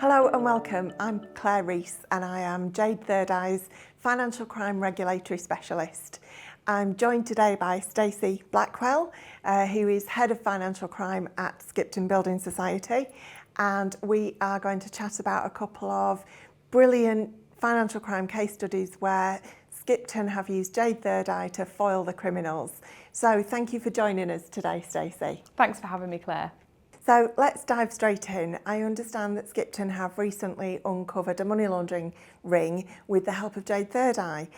Hello and welcome. I'm Claire Rees and I am Jade Third Eye's Financial Crime Regulatory Specialist. I'm joined today by Stacey Blackwell, who is Head of Financial Crime at Skipton Building Society, and we are going to chat about a couple of brilliant financial crime case studies where Skipton have used Jade Third Eye to foil the criminals. So thank you for joining us today, Stacey. Thanks for having me, Claire. So let's dive straight in. I understand that Skipton have recently uncovered a money laundering ring with the help of Jade Third Eye.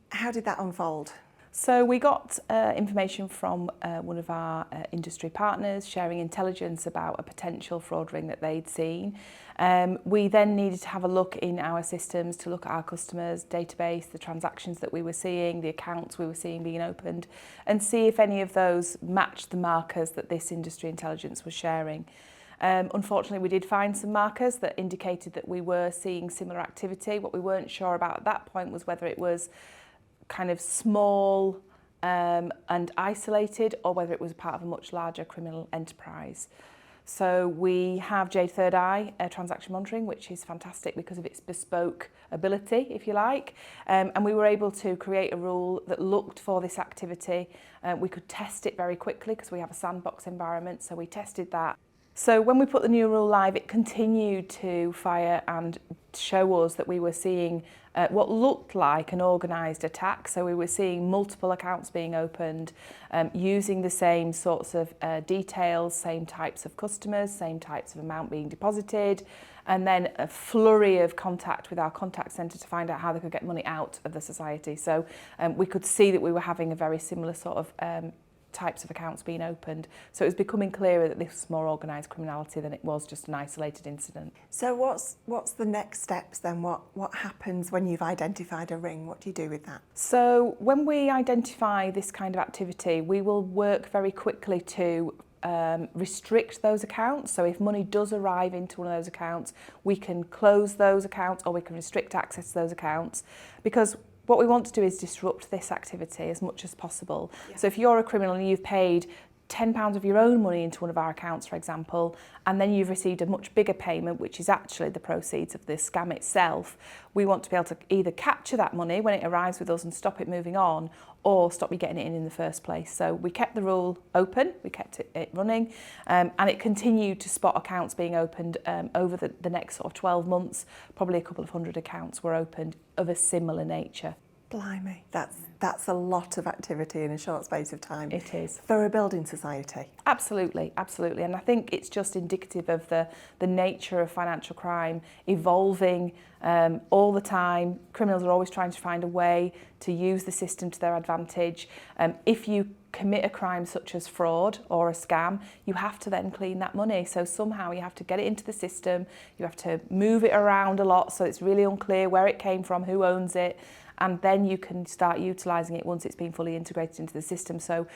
How did that unfold? So we got information from one of our industry partners sharing intelligence about a potential fraud ring that they'd seen. We then needed to have a look in our systems to look at our customers' database, the transactions that we were seeing, the accounts we were seeing being opened, and see if any of those matched the markers that this industry intelligence was sharing. Unfortunately, we did find some markers that indicated that we were seeing similar activity. What we weren't sure about at that point was whether it was kind of small and isolated, or whether it was part of a much larger criminal enterprise. So we have Jade Third Eye transaction monitoring, which is fantastic because of its bespoke ability, if you like. And we were able to create a rule that looked for this activity. We could test it very quickly because we have a sandbox environment, so we tested that. So when we put the new rule live, it continued to fire and show us that we were seeing what looked like an organised attack. So we were seeing multiple accounts being opened, using the same sorts of details, same types of customers, same types of amount being deposited, and then a flurry of contact with our contact centre to find out how they could get money out of the society. So we could see that we were having a very similar sort of types of accounts being opened. So it was becoming clearer that this was more organised criminality than it was just an isolated incident. So what's the next steps then? What happens when you've identified a ring? What do you do with that? So when we identify this kind of activity, we will work very quickly to restrict those accounts. So if money does arrive into one of those accounts, we can close those accounts or we can restrict access to those accounts, because what we want to do is disrupt this activity as much as possible. Yeah. So if you're a criminal and you've paid £10 of your own money into one of our accounts, for example, and then you've received a much bigger payment, which is actually the proceeds of the scam itself, we want to be able to either capture that money when it arrives with us and stop it moving on, or stop you getting it in the first place. So we kept the rule open, we kept it running, and it continued to spot accounts being opened over the next sort of 12 months. Probably a couple of hundred accounts were opened of a similar nature. Blimey, that's a lot of activity in a short space of time. It is. For a building society. Absolutely, absolutely. And I think it's just indicative of the nature of financial crime evolving all the time. Criminals are always trying to find a way to use the system to their advantage. If you commit a crime such as fraud or a scam, you have to then clean that money. So somehow you have to get it into the system, you have to move it around a lot so it's really unclear where it came from, who owns it, and then you can start utilising it once it's been fully integrated into the system. So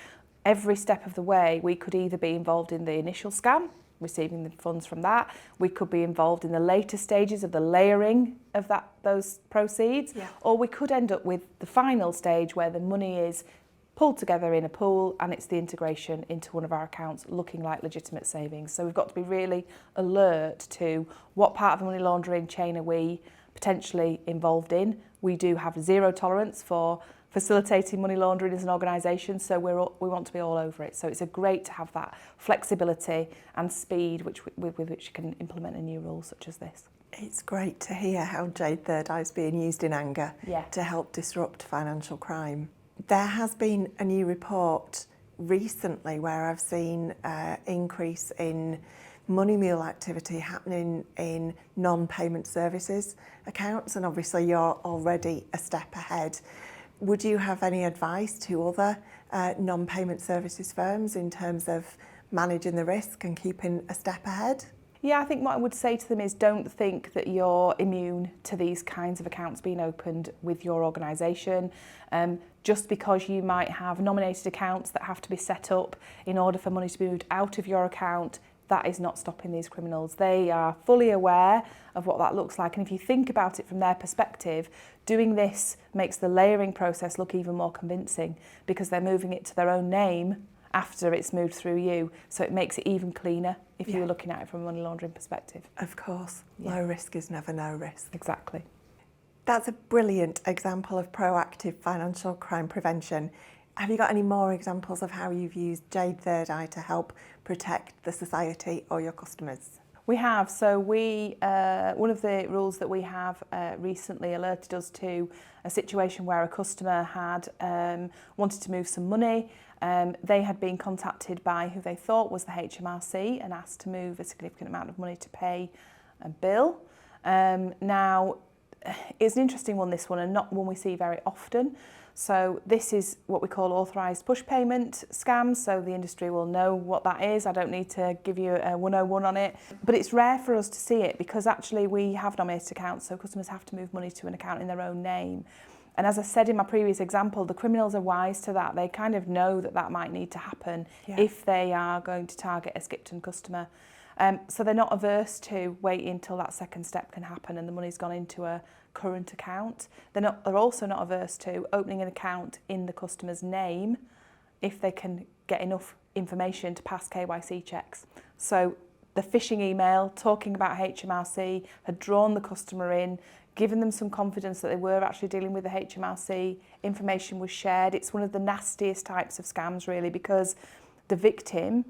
every step of the way, we could either be involved in the initial scam, receiving the funds from that, we could be involved in the later stages of the layering of those proceeds, yeah, or we could end up with the final stage where the money is pulled together in a pool and it's the integration into one of our accounts looking like legitimate savings. So we've got to be really alert to what part of the money laundering chain are we potentially involved in. We do have zero tolerance for facilitating money laundering as an organisation, so we want to be all over it. So it's great to have that flexibility and speed with which you can implement a new rule such as this. It's great to hear how Jade Third Eye is being used in anger, yeah, to help disrupt financial crime. There has been a new report recently where I've seen an increase in money mule activity happening in non-payment services accounts, and obviously you're already a step ahead. Would you have any advice to other non-payment services firms in terms of managing the risk and keeping a step ahead? Yeah, I think what I would say to them is don't think that you're immune to these kinds of accounts being opened with your organisation. Just because you might have nominated accounts that have to be set up in order for money to be moved out of your account, that is not stopping these criminals. They are fully aware of what that looks like. And if you think about it from their perspective, doing this makes the layering process look even more convincing because they're moving it to their own name after it's moved through you. So it makes it even cleaner if Yeah. you were looking at it from a money laundering perspective. Of course, Yeah. low risk is never no risk. Exactly. That's a brilliant example of proactive financial crime prevention. Have you got any more examples of how you've used Jade Third Eye to help protect the society or your customers? We have. So one of the rules that we have recently alerted us to a situation where a customer had wanted to move some money. They had been contacted by who they thought was the HMRC and asked to move a significant amount of money to pay a bill. Now, it's an interesting one, this one, and not one we see very often. So this is what we call authorised push payment scams. So the industry will know what that is. I don't need to give you a 101 on it. But it's rare for us to see it because actually we have nominated accounts, so customers have to move money to an account in their own name. And as I said in my previous example, the criminals are wise to that. They kind of know that that might need to happen if they are going to target a Skipton customer. So they're not averse to waiting until that second step can happen and the money's gone into a current account. They're also not averse to opening an account in the customer's name if they can get enough information to pass KYC checks. So the phishing email talking about HMRC had drawn the customer in, given them some confidence that they were actually dealing with the HMRC. Information was shared. It's one of the nastiest types of scams, really, because the victim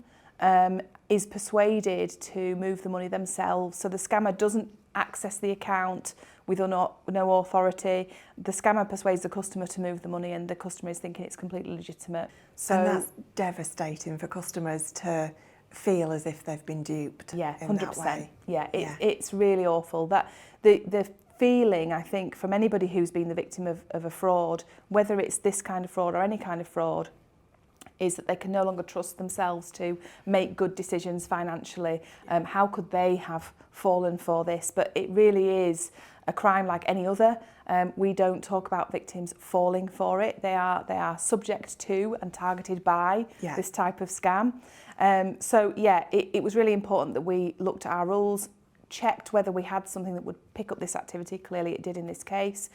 is persuaded to move the money themselves. So the scammer doesn't access the account with no authority. The scammer persuades the customer to move the money and the customer is thinking it's completely legitimate. So and that's devastating for customers to feel as if they've been duped. Yeah, in 100%. That way. It's really awful. That the feeling, I think, from anybody who's been the victim of a fraud, whether it's this kind of fraud or any kind of fraud, is that they can no longer trust themselves to make good decisions financially. How could they have fallen for this? But it really is a crime like any other. We don't talk about victims falling for it. They are subject to and targeted by this type of scam. It was really important that we looked at our rules, checked whether we had something that would pick up this activity. Clearly it did in this case.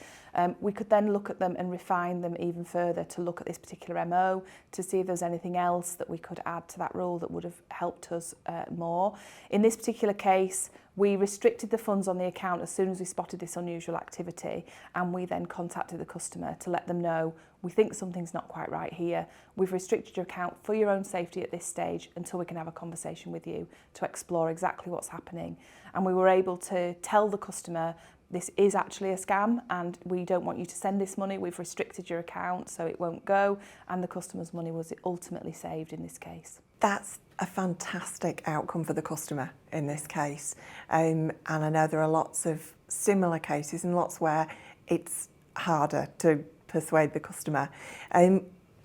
We could then look at them and refine them even further to look at this particular MO to see if there's anything else that we could add to that rule that would have helped us more. In this particular case, we restricted the funds on the account as soon as we spotted this unusual activity, and we then contacted the customer to let them know, we think something's not quite right here. We've restricted your account for your own safety at this stage until we can have a conversation with you to explore exactly what's happening. And we were able to tell the customer, this is actually a scam and we don't want you to send this money. We've restricted your account so it won't go, and the customer's money was ultimately saved in this case. That's a fantastic outcome for the customer in this case. And I know there are lots of similar cases and lots where it's harder to persuade the customer.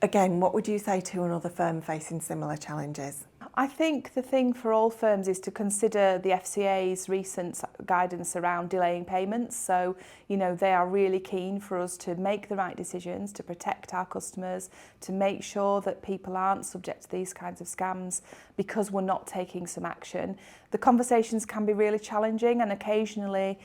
Again, what would you say to another firm facing similar challenges? I think the thing for all firms is to consider the FCA's recent guidance around delaying payments. So, they are really keen for us to make the right decisions, to protect our customers, to make sure that people aren't subject to these kinds of scams because we're not taking some action. The conversations can be really challenging, and occasionally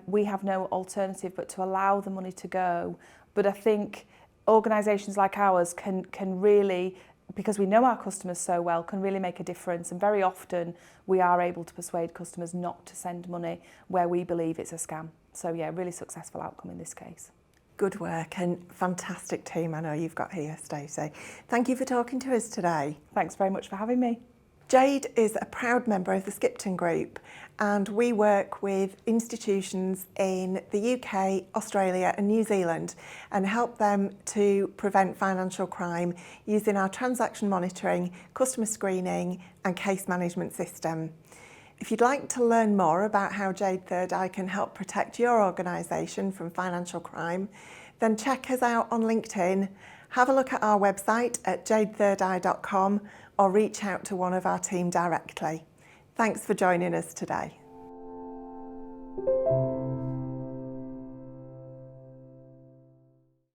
we have no alternative but to allow the money to go. But I think organisations like ours can really, because we know our customers so well, can really make a difference. And very often we are able to persuade customers not to send money where we believe it's a scam. So really successful outcome in this case. Good work and fantastic team I know you've got here, Stacey. Thank you for talking to us today. Thanks very much for having me. Jade is a proud member of the Skipton Group, and we work with institutions in the UK, Australia and New Zealand and help them to prevent financial crime using our transaction monitoring, customer screening and case management system. If you'd like to learn more about how Jade Third Eye can help protect your organisation from financial crime, then check us out on LinkedIn, have a look at our website at jadethirdeye.com or reach out to one of our team directly. Thanks for joining us today.